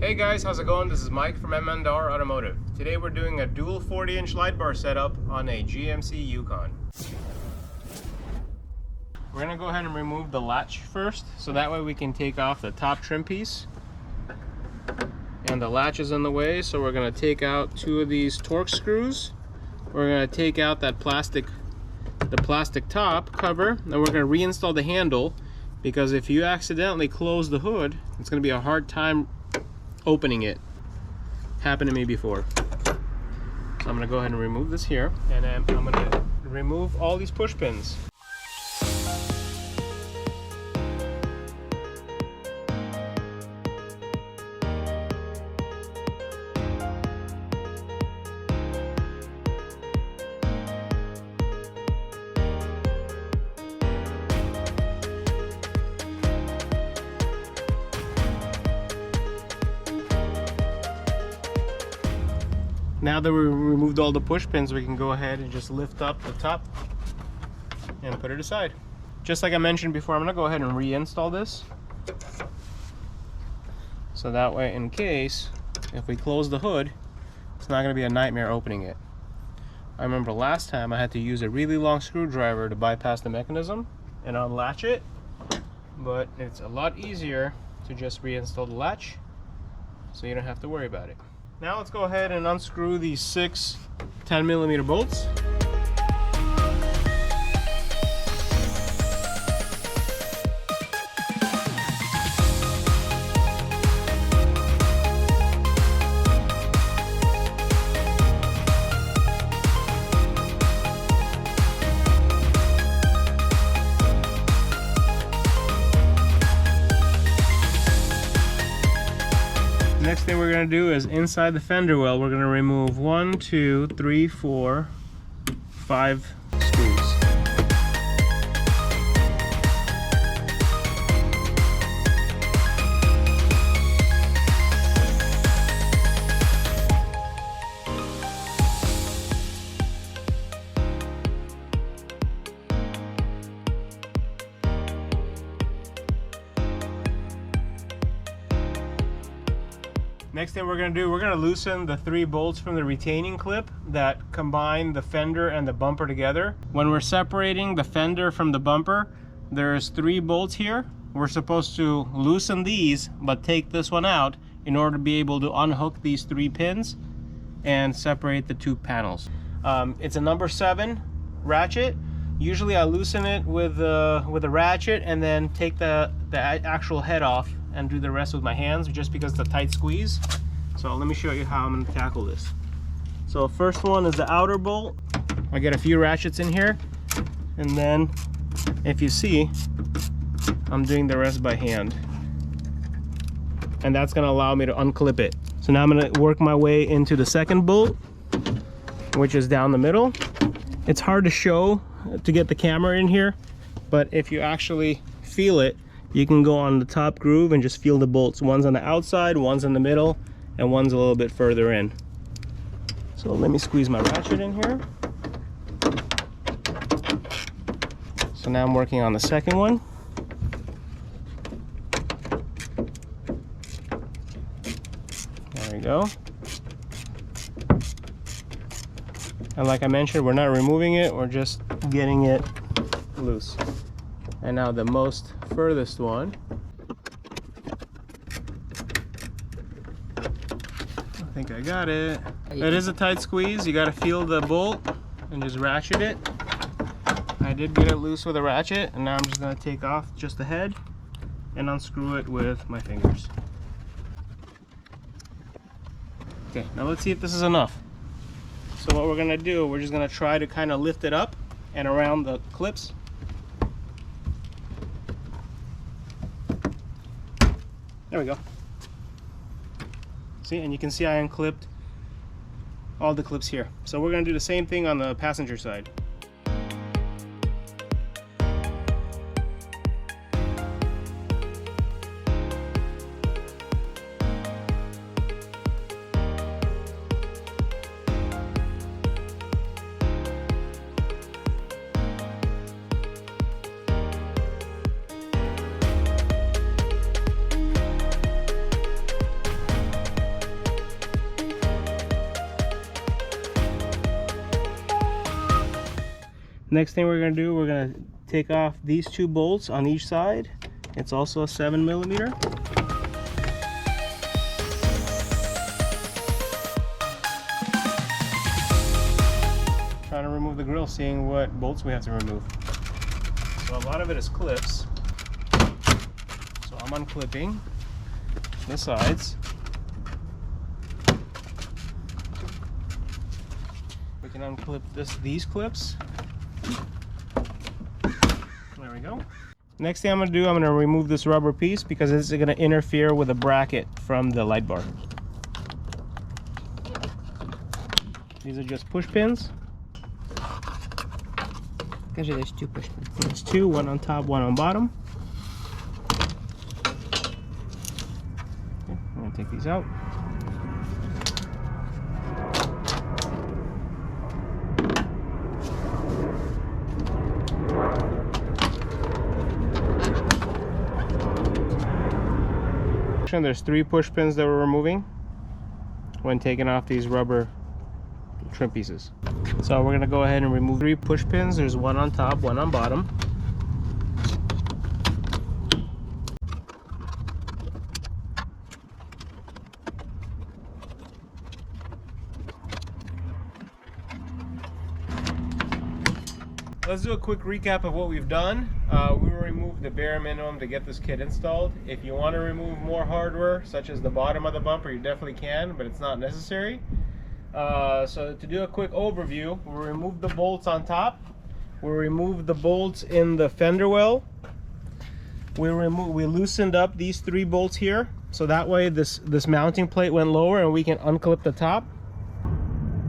Hey guys, how's it going? This is Mike from M&R Automotive. Today we're doing a dual 40-inch light bar setup on a GMC Yukon. We're going to go ahead and remove the latch first, so that way we can take off the top trim piece. And the latch is in the way, so we're going to take out two of these Torx screws. We're going to take out that plastic top cover, and we're going to reinstall the handle, because if you accidentally close the hood, it's going to be a hard time opening it. Happened to me before. So I'm going to go ahead and remove this here, and then I'm going to remove all these push pins. Now that we removed all the push pins, we can go ahead and just lift up the top and put it aside. Just like I mentioned before, I'm going to go ahead and reinstall this. So that way, in case, if we close the hood, it's not going to be a nightmare opening it. I remember last time I had to use a really long screwdriver to bypass the mechanism and unlatch it, but it's a lot easier to just reinstall the latch so you don't have to worry about it. Now let's go ahead and unscrew these 6 10mm bolts. Next thing we're going to do is inside the fender well, we're going to remove 1, 2, 3, 4, 5 screws. Next thing we're going to do, we're going to loosen the 3 bolts from the retaining clip that combine the fender and the bumper together. When we're separating the fender from the bumper, there's 3 bolts here. We're supposed to loosen these, but take this one out in order to be able to unhook these 3 pins and separate the 2 panels. It's a number 7 ratchet. Usually I loosen it with a ratchet and then take the actual head off and do the rest with my hands, just because it's a tight squeeze. So let me show you how I'm going to tackle this. So first one is the outer bolt. I get a few ratchets in here, and then if you see, I'm doing the rest by hand, and that's going to allow me to unclip it. So now I'm going to work my way into the second bolt, which is down the middle. It's hard to show to get the camera in here, but if you actually feel it, you can go on the top groove and just feel the bolts. One's on the outside, one's in the middle, and one's a little bit further in. So let me squeeze my ratchet in here. So now I'm working on the second one. There we go. And like I mentioned, we're not removing it, we're just getting it loose. And now the most furthest one. I think I got it. It is a tight squeeze. You got to feel the bolt and just ratchet it. I did get it loose with a ratchet, and now I'm just going to take off just the head and unscrew it with my fingers. Okay, now let's see if this is enough. So what we're going to do, we're just going to try to kind of lift it up and around the clips. There we go. See, and you can see I unclipped all the clips here. So we're going to do the same thing on the passenger side. Next thing we're gonna do, we're gonna take off these two bolts on each side. It's also a 7mm. Trying to remove the grill, seeing what bolts we have to remove. So a lot of it is clips. So I'm unclipping the sides. We can unclip these clips. There we go. Next thing I'm going to do, I'm going to remove this rubber piece because this is going to interfere with the bracket from the light bar. These are just push pins. Кажи, there's two push pins. There's two, one on top, one on bottom. Okay, I'm going to take these out. There's 3 push pins that we're removing when taking off these rubber trim pieces. So we're going to go ahead and remove 3 push pins. There's one on top, one on bottom. Let's do a quick recap of what we've done. We removed the bare minimum to get this kit installed. If you want to remove more hardware, such as the bottom of the bumper, you definitely can, but it's not necessary. So to do a quick overview, we removed the bolts on top. We removed the bolts in the fender well. We loosened up these 3 bolts here, so that way this mounting plate went lower and we can unclip the top.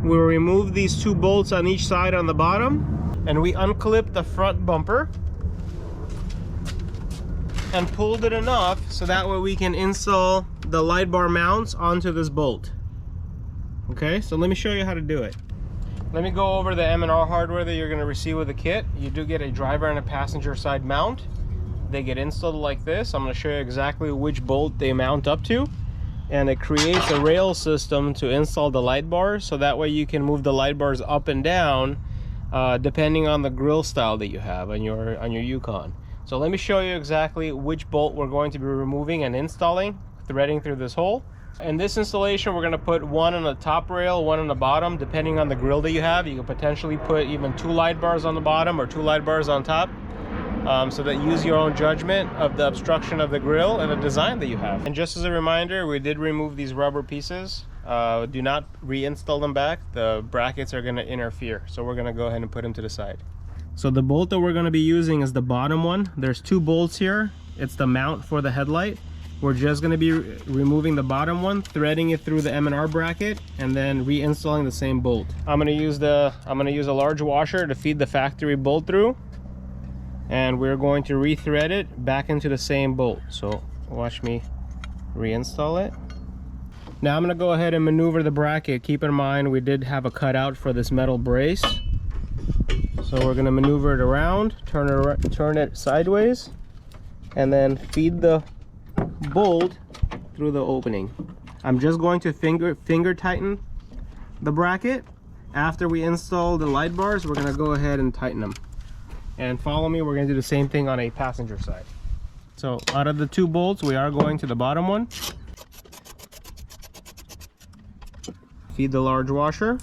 We removed these 2 bolts on each side on the bottom. And we unclipped the front bumper and pulled it enough so that way we can install the light bar mounts onto this bolt. Okay, so let me show you how to do it. Let me go over the M&R hardware that you're going to receive with the kit. You do get a driver and a passenger side mount. They get installed like this. I'm going to show you exactly which bolt they mount up to. And it creates a rail system to install the light bars, so that way you can move the light bars up and down depending on the grille style that you have on your Yukon. So let me show you exactly which bolt we're going to be removing and installing, threading through this hole. In this installation, we're going to put one on the top rail, one on the bottom, depending on the grille that you have. You can potentially put even 2 light bars on the bottom or 2 light bars on top, so that use your own judgment of the obstruction of the grille and the design that you have. And just as a reminder, we did remove these rubber pieces. Do not reinstall them back. The brackets are going to interfere, so we're going to go ahead and put them to the side. So the bolt that we're going to be using is the bottom one. There's 2 bolts here. It's the mount for the headlight. We're just going to be removing the bottom one, threading it through the M&R bracket, and then reinstalling the same bolt. I'm going to use a large washer to feed the factory bolt through, and we're going to rethread it back into the same bolt. So watch me reinstall it. Now I'm going to go ahead and maneuver the bracket. Keep in mind we did have a cutout for this metal brace. So we're going to maneuver it around, turn it sideways, and then feed the bolt through the opening. I'm just going to finger tighten the bracket. After we install the light bars, we're going to go ahead and tighten them. And follow me, we're going to do the same thing on a passenger side. So out of the 2 bolts, we are going to the bottom one. Feed the large washer,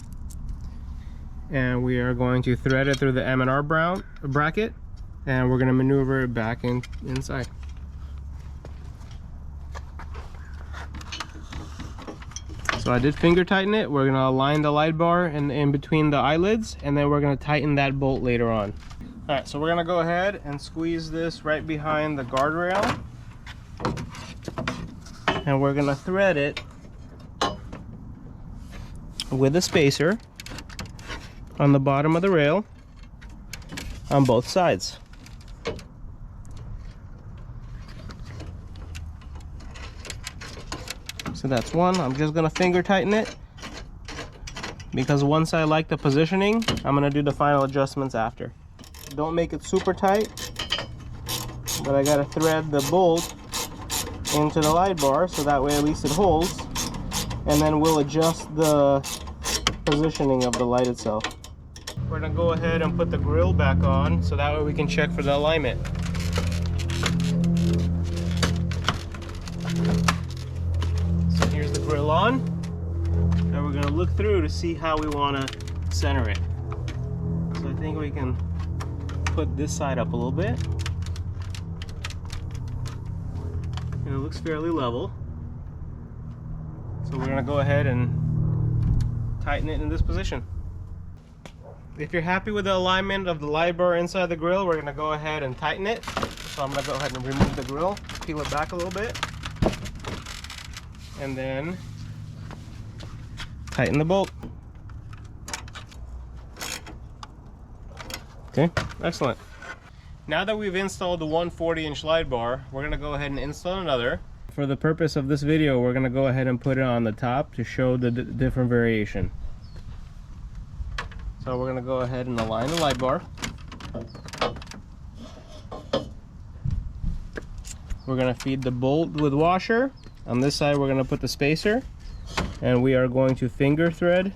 and we are going to thread it through the M&R bracket, and we're going to maneuver it back inside. So I did finger tighten it. We're going to align the light bar in between the eyelids, and then we're going to tighten that bolt later on. Alright, so we're going to go ahead and squeeze this right behind the guardrail, and we're going to thread it with a spacer on the bottom of the rail on both sides. So that's one. I'm just gonna finger tighten it because once I like the positioning, I'm gonna do the final adjustments after. Don't make it super tight, but I gotta thread the bolt into the light bar so that way at least it holds, and then we'll adjust the positioning of the light itself. we're gonna go ahead and put the grill back on so that way we can check for the alignment. So here's the grill on, and we're gonna look through to see how we wanna center it. So I think we can put this side up a little bit. And it looks fairly level. So we're gonna go ahead and tighten it in this position. If you're happy with the alignment of the light bar inside the grill, we're gonna go ahead and tighten it. So I'm gonna go ahead and remove the grill, peel it back a little bit, and then tighten the bolt. Okay, excellent. Now that we've installed the 140-inch light bar, we're gonna go ahead and install another. For the purpose of this video, we're gonna go ahead and put it on the top to show the different variation. So we're gonna go ahead and align the light bar. We're gonna feed the bolt with washer. On this side, we're gonna put the spacer, and we are going to finger thread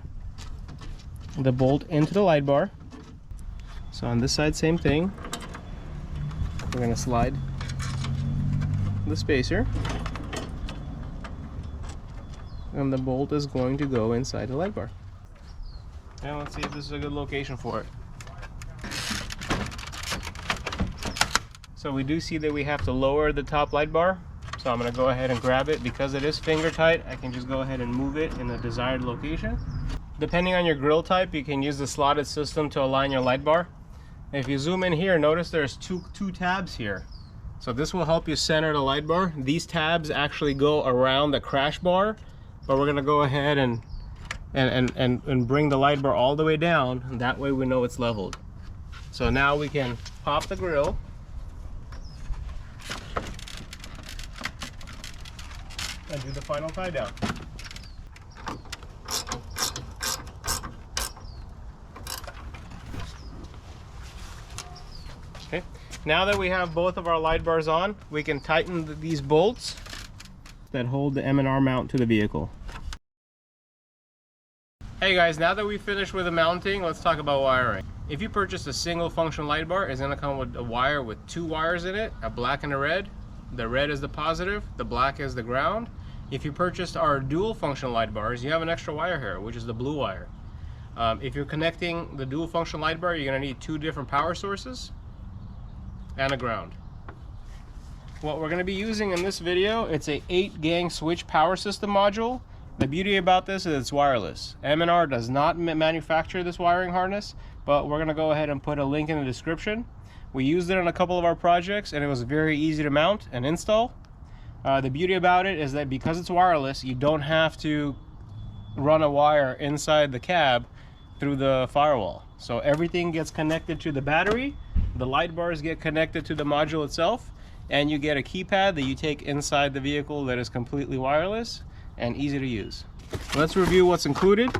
the bolt into the light bar. So on this side, same thing. We're gonna slide the spacer, and the bolt is going to go inside the light bar. And let's see if this is a good location for it. So we do see that we have to lower the top light bar. So I'm gonna go ahead and grab it. Because it is finger tight, I can just go ahead and move it in the desired location. Depending on your grill type, you can use the slotted system to align your light bar. If you zoom in here, notice there's two tabs here. So this will help you center the light bar. These tabs actually go around the crash bar, but we're gonna go ahead and bring the light bar all the way down. And that way we know it's leveled. So now we can pop the grill. And do the final tie down. Okay, now that we have both of our light bars on, we can tighten these bolts that hold the M&R mount to the vehicle. Hey guys, now that we finished with the mounting, let's talk about wiring. If you purchase a single function light bar, it's going to come with a wire with two wires in it, a black and a red. The red is the positive, the black is the ground. If you purchased our dual function light bars, you have an extra wire here, which is the blue wire. If you're connecting the dual function light bar, you're going to need two different power sources and a ground. What we're going to be using in this video, it's a 8-gang switch power system module. The beauty about this is it's wireless. M&R does not manufacture this wiring harness, but we're going to go ahead and put a link in the description. We used it on a couple of our projects and it was very easy to mount and install. The beauty about it is that because it's wireless, you don't have to run a wire inside the cab through the firewall. So everything gets connected to the battery, the light bars get connected to the module itself, and you get a keypad that you take inside the vehicle that is completely wireless and easy to use. Let's review what's included.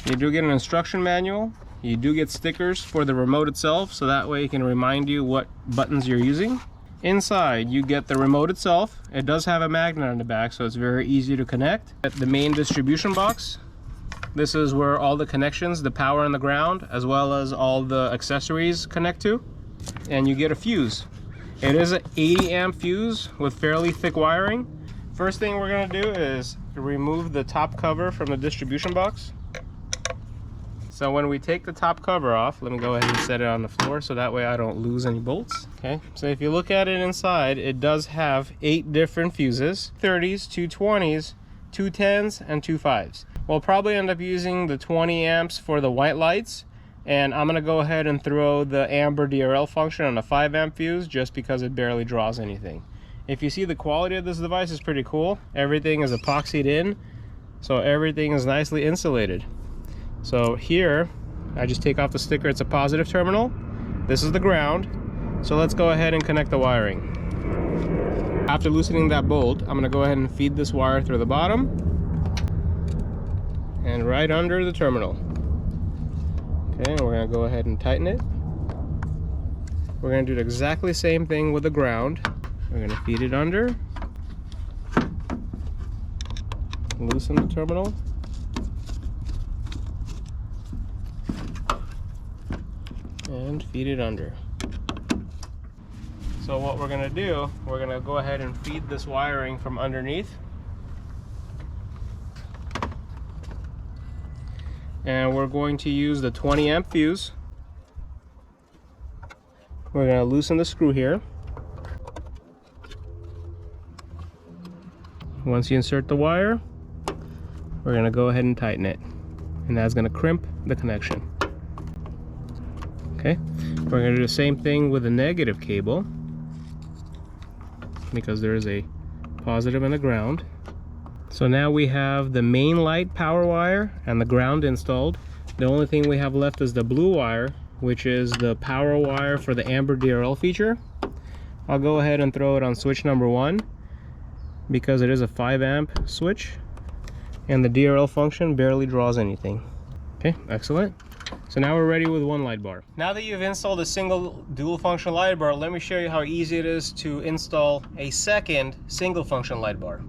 You do get an instruction manual. You do get stickers for the remote itself, so that way it can remind you what buttons you're using. Inside, you get the remote itself. It does have a magnet on the back, so it's very easy to connect. At the main distribution box, this is where all the connections, the power and the ground, as well as all the accessories connect to. And you get a fuse. It is an 80 amp fuse with fairly thick wiring. First thing we're going to do is remove the top cover from the distribution box. So when we take the top cover off, let me go ahead and set it on the floor so that way I don't lose any bolts. Okay, so if you look at it inside, it does have 8 different fuses, 30s, 220s, 210s, and 2.5s. We'll probably end up using the 20 amps for the white lights, and I'm gonna go ahead and throw the Amber DRL function on a 5 amp fuse just because it barely draws anything. If you see, the quality of this device is pretty cool. Everything is epoxied in, so everything is nicely insulated. So here, I just take off the sticker, it's a positive terminal. This is the ground. So let's go ahead and connect the wiring. After loosening that bolt, I'm gonna go ahead and feed this wire through the bottom and right under the terminal. Okay, and we're gonna go ahead and tighten it. We're gonna do the exactly same thing with the ground. We're gonna feed it under, loosen the terminal, and feed it under. So what we're gonna do, we're gonna go ahead and feed this wiring from underneath. And we're going to use the 20 amp fuse. We're gonna loosen the screw here. Once you insert the wire, we're gonna go ahead and tighten it. And that's gonna crimp the connection. Okay, we're gonna do the same thing with the negative cable, because there is a positive and a ground. So now we have the main light power wire and the ground installed. The only thing we have left is the blue wire, which is the power wire for the Amber DRL feature. I'll go ahead and throw it on switch number 1 because it is a 5 amp switch and the DRL function barely draws anything. Okay, excellent. So now we're ready with one light bar. Now that you've installed a single dual function light bar, let me show you how easy it is to install a second single function light bar.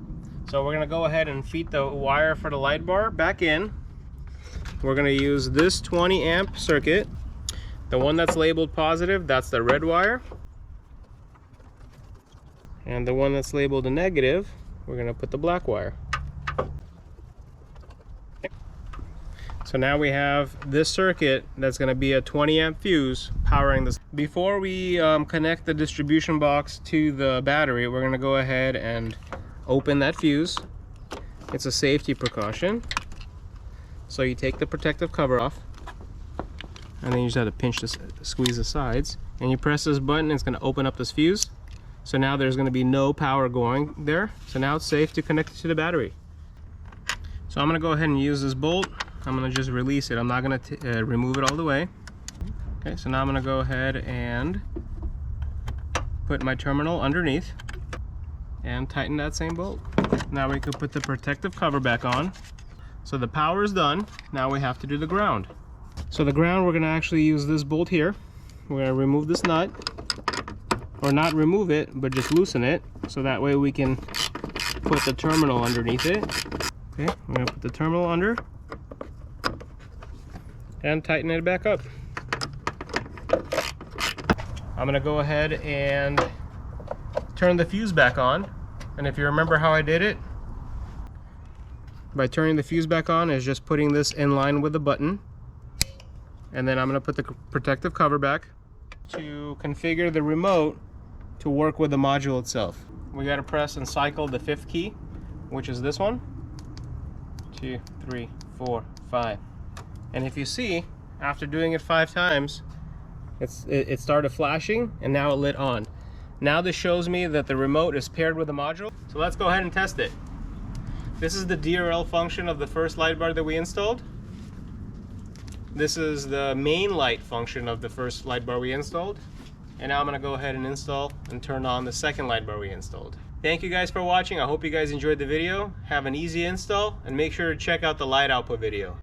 So we're gonna go ahead and feed the wire for the light bar back in. We're gonna use this 20 amp circuit. The one that's labeled positive, that's the red wire. And the one that's labeled a negative, we're gonna put the black wire. Okay. So now we have this circuit that's gonna be a 20 amp fuse powering this. Before we connect the distribution box to the battery, we're gonna go ahead and open that fuse. It's a safety precaution. So you take the protective cover off, and then you just have to pinch this, squeeze the sides, and you press this button, it's going to open up this fuse. So now there's going to be no power going there. So now it's safe to connect it to the battery. So I'm going to go ahead and use this bolt. I'm going to just release it. I'm not going to remove it all the way. Okay, so now I'm going to go ahead and put my terminal underneath and tighten that same bolt. Now we can put the protective cover back on. So the power is done. Now we have to do the ground. So the ground, we're going to actually use this bolt here. We're going to remove this nut, or not remove it, but just loosen it, so that way we can put the terminal underneath it. Okay, we're going to put the terminal under and tighten it back up. I'm going to go ahead and turn the fuse back on. And if you remember how I did it, by turning the fuse back on is just putting this in line with the button. And then I'm going to put the protective cover back to configure the remote to work with the module itself. We got to press and cycle the 5th key, which is this one. 2, 3, 4, 5. And if you see, after doing it 5 times, it started flashing and now it lit on. Now this shows me that the remote is paired with the module. So let's go ahead and test it. This is the DRL function of the first light bar that we installed. This is the main light function of the first light bar we installed. And now I'm gonna go ahead and install and turn on the second light bar we installed. Thank you guys for watching. I hope you guys enjoyed the video. Have an easy install and make sure to check out the light output video.